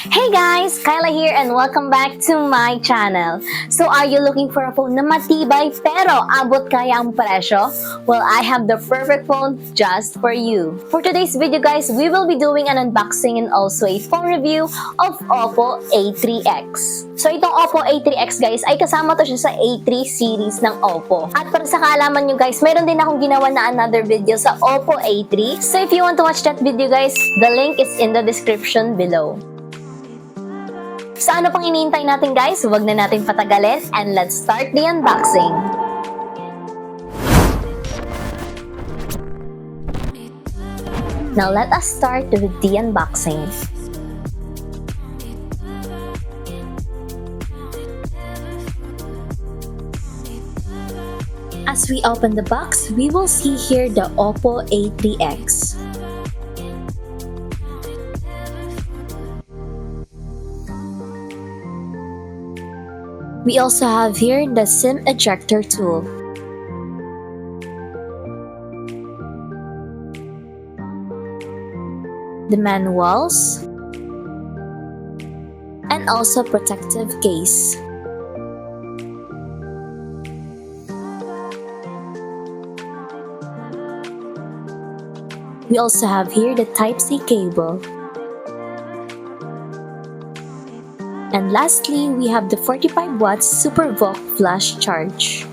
Hey guys! Kyla here and welcome back to my channel. So are you looking for a phone na matibay pero abot kaya ang presyo? Well, I have the perfect phone just for you. For today's video guys, we will be doing an unboxing and also a phone review of OPPO A3x. So itong OPPO A3x guys ay kasama to siya sa A3 series ng OPPO. At para sa kaalaman nyo guys, meron din akong ginawa na another video sa OPPO A3. So if you want to watch that video guys, the link is in the description below. So ano pang iniintay natin guys? Huwag na natin patagalin and let's start the unboxing. Now let us start with the unboxing. As we open the box, we will see here the OPPO A3x. We also have here the SIM ejector tool. The manuals. And also protective case. We also have here the Type-C cable. And lastly, we have the 45 watts Super VOOC flash charge.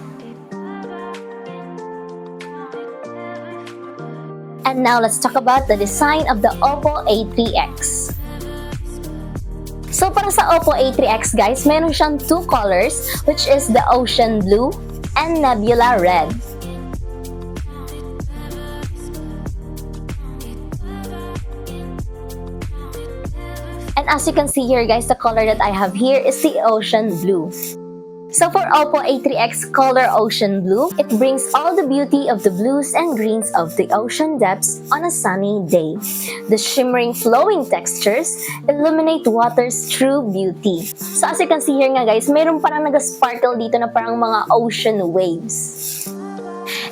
And now let's talk about the design of the OPPO A3x. So para sa OPPO A3x guys, meron siyang two colors which is the ocean blue and nebula red. And as you can see here guys, the color that I have here is the ocean blue. So for OPPO A3x color ocean blue, it brings all the beauty of the blues and greens of the ocean depths on a sunny day. The shimmering flowing textures illuminate water's true beauty. So as you can see here nga guys, mayroon parang nag-sparkle dito na parang mga ocean waves.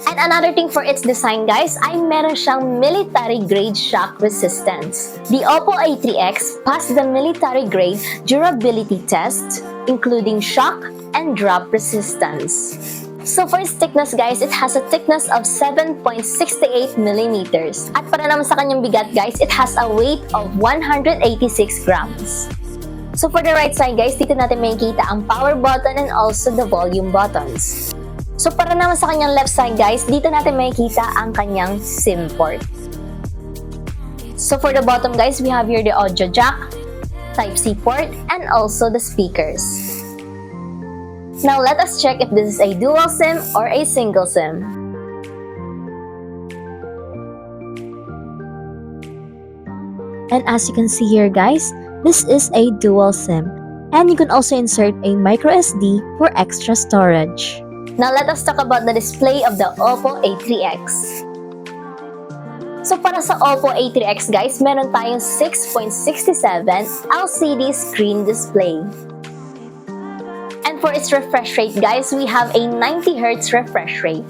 And another thing for its design guys, ay meron siyang military grade shock resistance. The OPPO A3x passed the military grade durability test, including shock and drop resistance. So for its thickness guys, it has a thickness of 7.68 millimeters. At para naman sa kanyang bigat guys, it has a weight of 186 grams. So for the right side guys, dito natin makikita ang power button and also the volume buttons. So para naman sa kanyang left side guys, dito natin makikita ang kanyang SIM port. So for the bottom guys, we have here the audio jack, Type-C port, and also the speakers. Now let us check if this is a dual SIM or a single SIM. And as you can see here guys, this is a dual SIM. And you can also insert a micro SD for extra storage. Now let us talk about the display of the OPPO A3x. So para sa OPPO A3x guys, meron tayong 6.67 LCD screen display. And for its refresh rate guys, we have a 90 Hz refresh rate.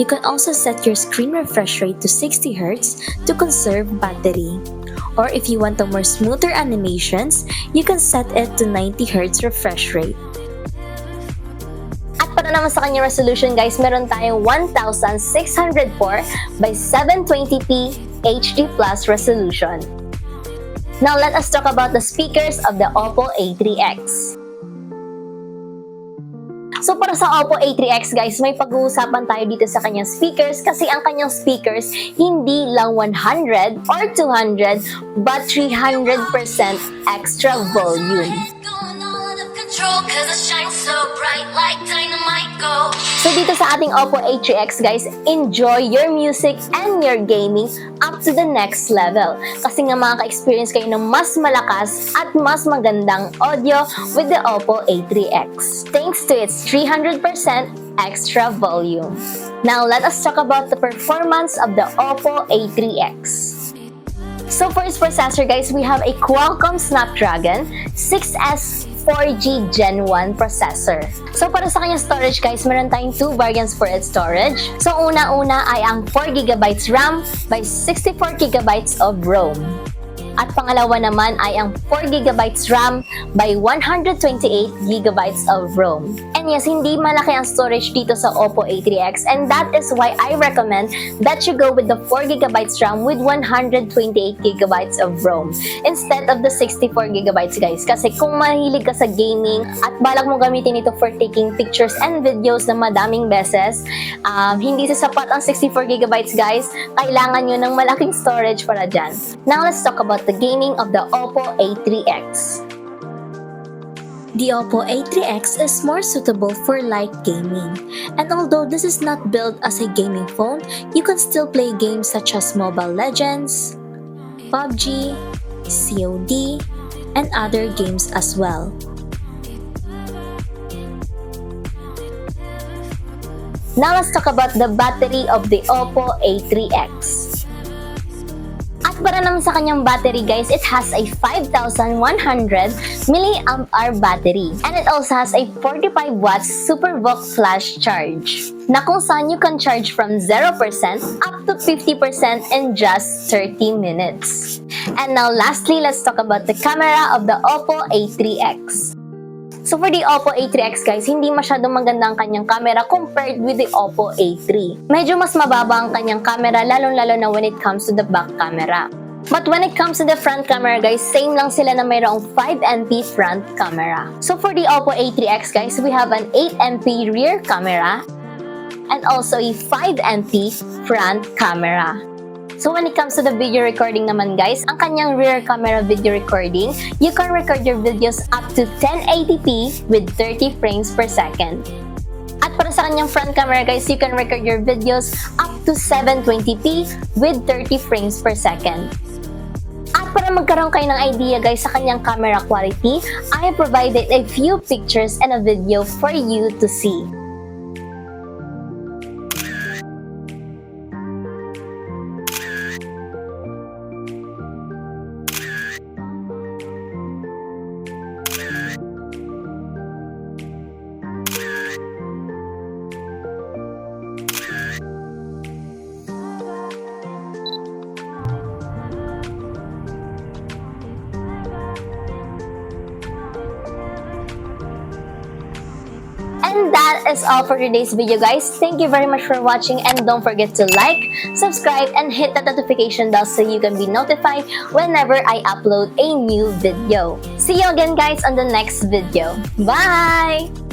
You can also set your screen refresh rate to 60 Hz to conserve battery. Or if you want a more smoother animations, you can set it to 90 Hz refresh rate. Para naman sa kanyang resolution guys, meron tayong 1604 by 720p HD Plus resolution. Now let us talk about the speakers of the OPPO A3x. So para sa OPPO A3x guys, may pag-uusapan tayo dito sa kanyang speakers kasi ang kanyang speakers hindi lang 100 or 200 but 300% extra volume. So dito sa ating OPPO A3x guys, enjoy your music and your gaming up to the next level. Kasi nga makaka-experience kayo ng mas malakas at mas magandang audio with the OPPO A3x. Thanks to its 300% extra volume. Now let us talk about the performance of the OPPO A3x. So for its processor guys, we have a Qualcomm Snapdragon 6S 4G Gen 1 processor. So para sa kanyang storage guys, meron tayong two variants for its storage. So una-una ay ang 4GB RAM by 64GB of ROM. At pangalawa naman ay ang 4GB RAM by 128GB of ROM. And yes, hindi malaki ang storage dito sa OPPO A3x, and that is why I recommend that you go with the 4GB RAM with 128GB of ROM instead of the 64GB guys. Kasi kung mahilig ka sa gaming at balak mo gamitin ito for taking pictures and videos na madaming beses, hindi sasapat ang 64GB guys. Kailangan nyo ng malaking storage para dyan. Now let's talk about the gaming of the OPPO A3x. The OPPO A3x is more suitable for light gaming, and although this is not built as a gaming phone, you can still play games such as Mobile Legends, PUBG, COD, and other games as well. Now let's talk about the battery of the OPPO A3x. At para naman sa kanyang battery guys, it has a 5,100 mAh battery. And it also has a 45 watts SuperVOOC flash charge, na kung saan you can charge from 0% up to 50% in just 30 minutes. And now lastly, let's talk about the camera of the OPPO A3x. So for the OPPO A3x guys, hindi masyadong maganda ang kanyang camera compared with the OPPO A3. Medyo mas mababa ang kanyang camera, lalong-lalo na when it comes to the back camera. But when it comes to the front camera guys, same lang sila na mayroong 5MP front camera. So for the OPPO A3x guys, we have an 8MP rear camera and also a 5MP front camera. So when it comes to the video recording naman guys, ang kanyang rear camera video recording, you can record your videos up to 1080p with 30 frames per second. At para sa kanyang front camera guys, you can record your videos up to 720p with 30 frames per second. At para magkaroon kayo ng idea guys sa kanyang camera quality, I have provided a few pictures and a video for you to see. And that is all for today's video guys. Thank you very much for watching, and don't forget to like, subscribe, and hit the notification bell so you can be notified whenever I upload a new video. See you again guys on the next video. Bye!